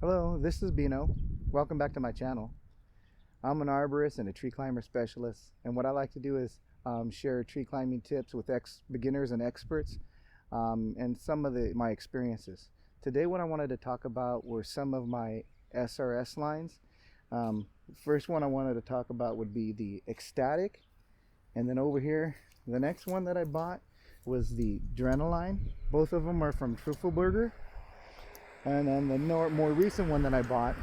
Hello, this is Bino. Welcome back to my channel. I'm an arborist and a tree climber specialist, and what I like to do is share tree climbing tips with beginners and experts, and some of my experiences. Today what I wanted to talk about were some of my SRS lines. First one I wanted to talk about would be the Ecstatic, and then over here the next one that I bought was the Ddrt. Both of them are from Truffelberger. And then the more recent one that I bought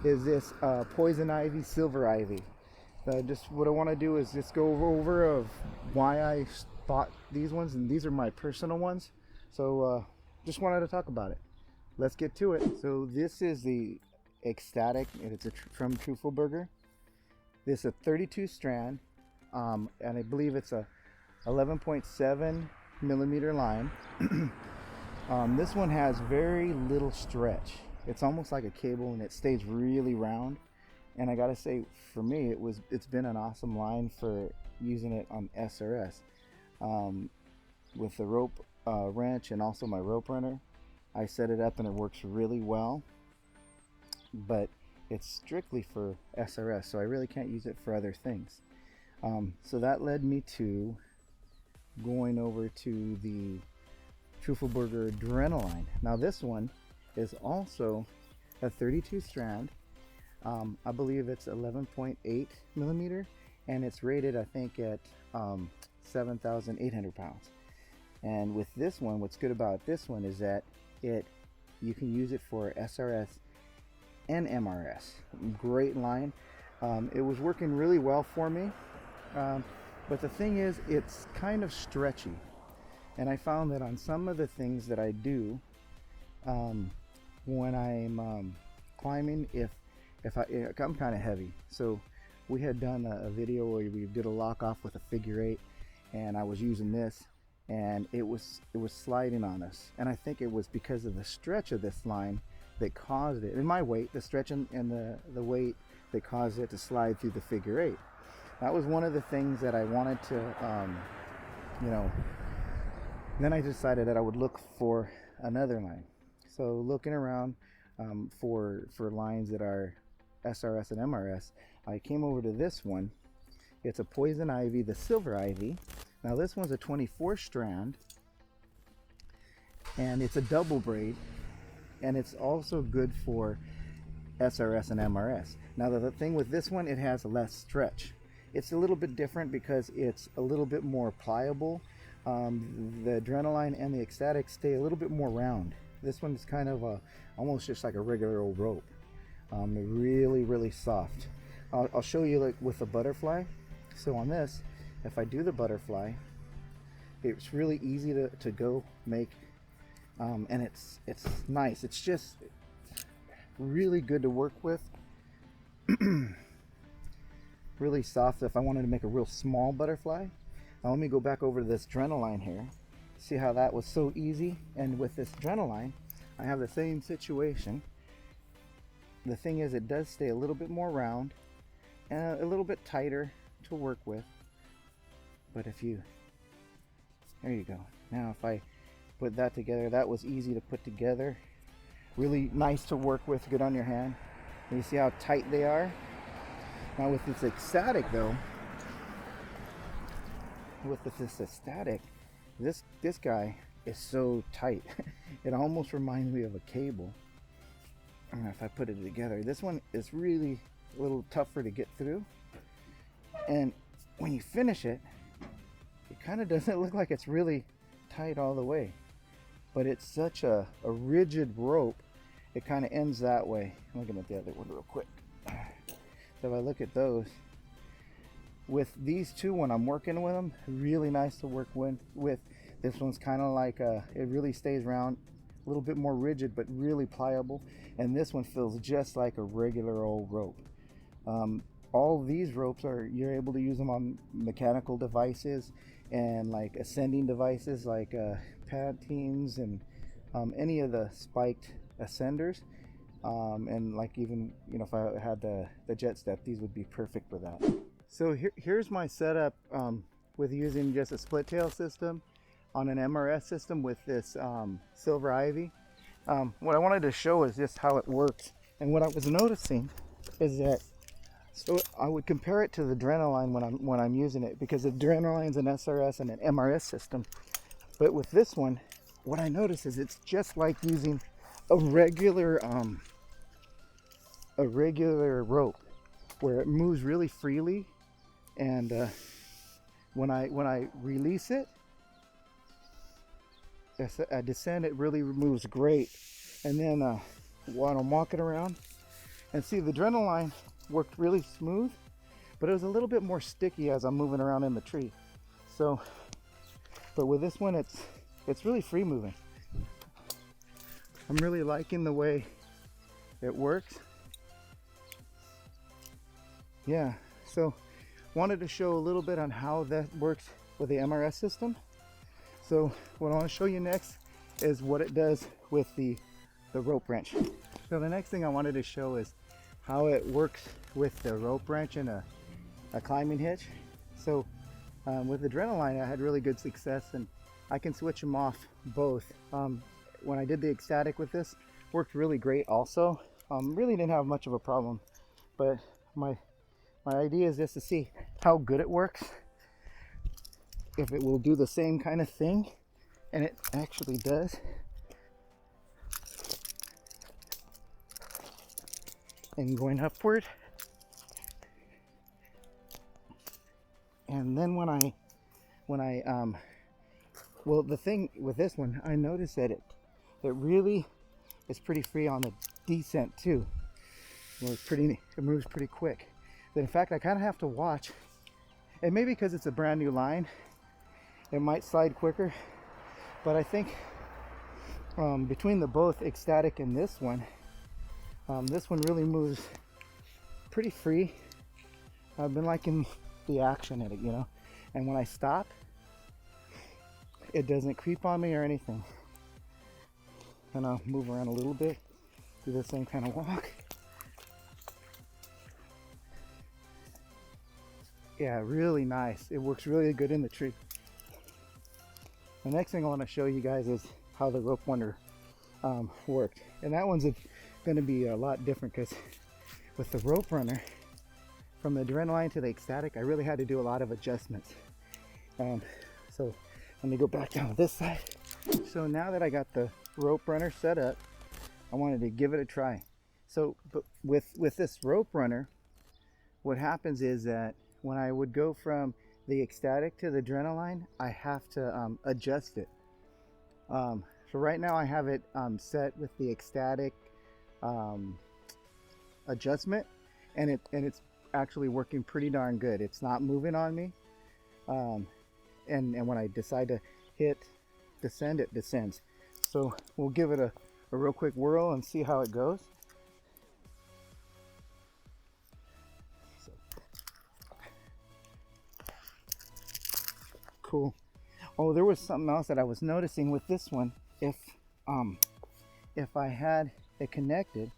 is this Poison Ivy, Silver Ivy. Just what I want to do is just go over of why I bought these ones, and these are my personal ones. So just wanted to talk about it. Let's get to it. So this is the Ecstatic, and it's from Truffelberger. This is a 32 strand, and I believe it's a 11.7 millimeter line. This one has very little stretch. It's almost like a cable, and it stays really round. And I gotta say, for me, it's been an awesome line for using it on SRS. With the rope wrench and also my rope runner, I set it up and it works really well. But it's strictly for SRS, so I really can't use it for other things. So that led me to going over to the Truffelberger Ddrt. Now this one is also a 32 strand. I believe it's 11.8 millimeter, and it's rated, I think, at 7,800 pounds. And with this one, what's good about this one is that you can use it for SRS and MRS. Great line. It was working really well for me, but the thing is, it's kind of stretchy. And I found that on some of the things that I do when I'm climbing, I'm kind of heavy. So we had done a video where we did a lock off with a figure 8, and I was using this, and it was sliding on us. And I think it was because of the stretch of this line that caused it, and my weight, the stretch and the weight that caused it to slide through the figure 8. That was one of the things that I wanted to, then I decided that I would look for another line. So looking around for lines that are SRS and MRS, I came over to this one. It's a Poison Ivy, the Silver Ivy. Now this one's a 24 strand, and it's a double braid, and it's also good for SRS and MRS. Now the thing with this one, it has less stretch. It's a little bit different because it's a little bit more pliable. The Ddrt and the Ecstatic stay a little bit more round. This one is kind of almost just like a regular old rope. They're really soft. I'll show you, like with the butterfly. So on this, if I do the butterfly, it's really easy to go make, and it's nice. It's just really good to work with. Really soft. If I wanted to make a real small butterfly. Now let me go back over to this Ddrt here. See how that was so easy? And with this Ddrt, I have the same situation. The thing is, it does stay a little bit more round and a little bit tighter to work with. But there you go. Now if I put that together, that was easy to put together. Really nice to work with, good on your hand. And you see how tight they are? Now with this Ecstatic though, this guy is so tight. It almost reminds me of a cable. If I put it together, this one is really a little tougher to get through, and when you finish it, it kind of doesn't look like it's really tight all the way, but it's such a rigid rope, it kind of ends that way. I'm looking at the other one real quick. So if I look at those, with these two, when I'm working with them, really nice to work with. This one's kind of like it really stays round, a little bit more rigid, but really pliable. And this one feels just like a regular old rope. All these ropes you're able to use them on mechanical devices and like ascending devices like pad teams and any of the spiked ascenders. And like even, if I had the jet step, these would be perfect for that. So here's my setup with using just a split tail system on an MRS system with this Silver Ivy. what I wanted to show is just how it works. And what I was noticing is that, so I would compare it to the Adrenaline when I'm using it, because the Adrenaline's an SRS and an MRS system. But with this one, what I notice is it's just like using a regular rope, where it moves really freely, and when I release it, I descend, it really moves great. And then when I'm walking around, and see, the Adrenaline worked really smooth, but it was a little bit more sticky as I'm moving around in the tree. So, but with this one, it's really free moving. I'm really liking the way it works. Yeah, so wanted to show a little bit on how that works with the MRS system. So what I want to show you next is what it does with the rope wrench. So the next thing I wanted to show is how it works with the rope wrench and a climbing hitch. So with the Adrenaline, I had really good success, and I can switch them off both. When I did the Ecstatic with this, worked really great also. Really didn't have much of a problem, but my idea is just to see how good it works, if it will do the same kind of thing, and it actually does. And going upward, and then when I well, the thing with this one, I noticed that it really is pretty free on the descent too. It moves pretty quick. That in fact, I kind of have to watch, and maybe because it's a brand new line, it might slide quicker, but I think between the both Ecstatic and this one really moves pretty free. I've been liking the action in it, you know, and when I stop, it doesn't creep on me or anything. And I'll move around a little bit, do the same kind of walk. Yeah, really nice. It works really good in the tree. The next thing I want to show you guys is how the rope runner worked. And that one's going to be a lot different, because with the rope runner, from the Adrenaline to the Ecstatic, I really had to do a lot of adjustments. So let me go back down this side. So now that I got the rope runner set up, I wanted to give it a try. So but with this rope runner, what happens is that when I would go from the Ecstatic to the Adrenaline, I have to adjust it. So right now I have it set with the Ecstatic adjustment, and it's actually working pretty darn good. It's not moving on me, and when I decide to hit descend, it descends. So we'll give it a real quick whirl and see how it goes. Cool. Oh, there was something else that I was noticing with this one. If I had it connected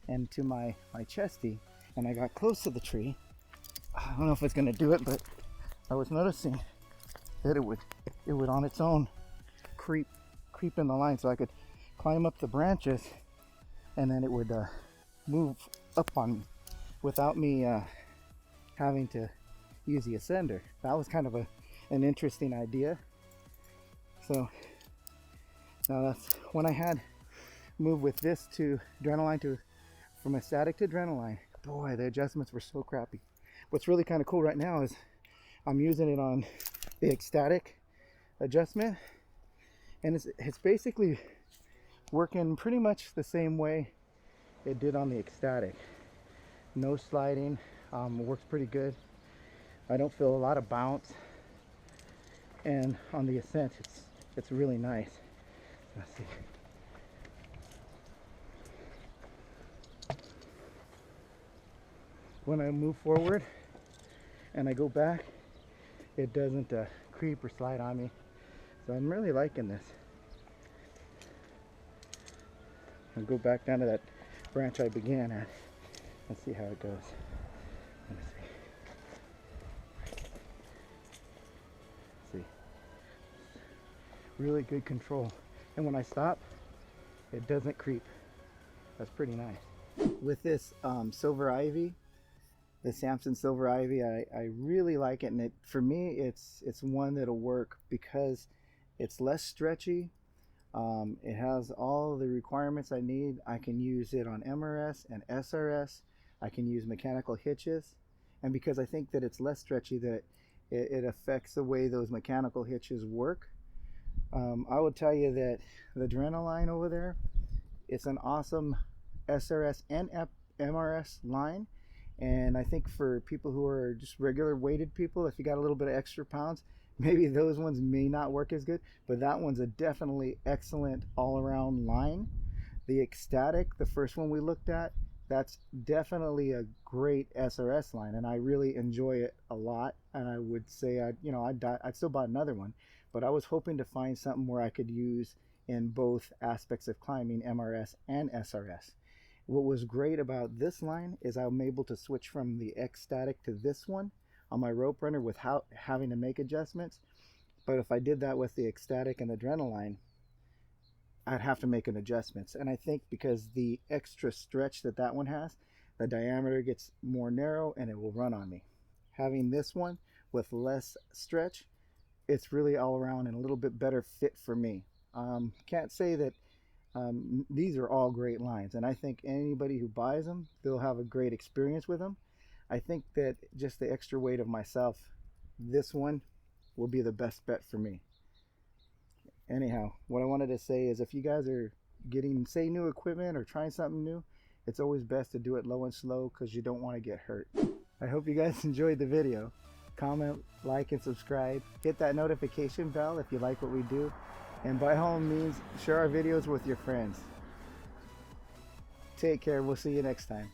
and to my chesty, and I got close to the tree, I don't know if it's gonna do it, but I was noticing that it would on its own creep in the line, so I could climb up the branches, and then it would move up on me without me having to use the ascender. That was kind of an interesting idea. So now that's when I had moved with this to Adrenaline from Ecstatic to Adrenaline. Boy, the adjustments were so crappy. What's really kind of cool right now is I'm using it on the Ecstatic adjustment, and it's basically working pretty much the same way it did on the Ecstatic. No sliding, works pretty good. I don't feel a lot of bounce, and on the ascent it's really nice. Let's see. When I move forward and I go back, it doesn't creep or slide on me. So I'm really liking this. I'll go back down to that branch I began at and see how it goes. Let me see. Really good control. And when I stop, it doesn't creep. That's pretty nice. With this Silver Ivy, the Samson Silver Ivy, I really like it, and for me it's one that'll work because it's less stretchy. It has all the requirements I need. I can use it on MRS and SRS. I can use mechanical hitches, and because I think that it's less stretchy, that it affects the way those mechanical hitches work. I will tell you that the Ddrt line over there, it's an awesome SRS and MRS line. And I think for people who are just regular weighted people, if you got a little bit of extra pounds, maybe those ones may not work as good, but that one's a definitely excellent all-around line. The Ecstatic, the first one we looked at, that's definitely a great SRS line, and I really enjoy it a lot. And I would say I'd still buy another one, but I was hoping to find something where I could use in both aspects of climbing, MRS and SRS. What was great about this line is I'm able to switch from the Ecstatic to this one on my rope runner without having to make adjustments. But if I did that with the Ecstatic and the Ddrt line, I'd have to make an adjustments. And I think because the extra stretch that one has, the diameter gets more narrow and it will run on me. Having this one with less stretch, it's really all around and a little bit better fit for me. Can't say that these are all great lines, and I think anybody who buys them, they'll have a great experience with them. I think that just the extra weight of myself, this one will be the best bet for me. Anyhow, what I wanted to say is if you guys are getting, say, new equipment or trying something new, it's always best to do it low and slow because you don't want to get hurt. I hope you guys enjoyed the video. Comment, like, and subscribe. Hit that notification bell if you like what we do. And by all means, share our videos with your friends. Take care. We'll see you next time.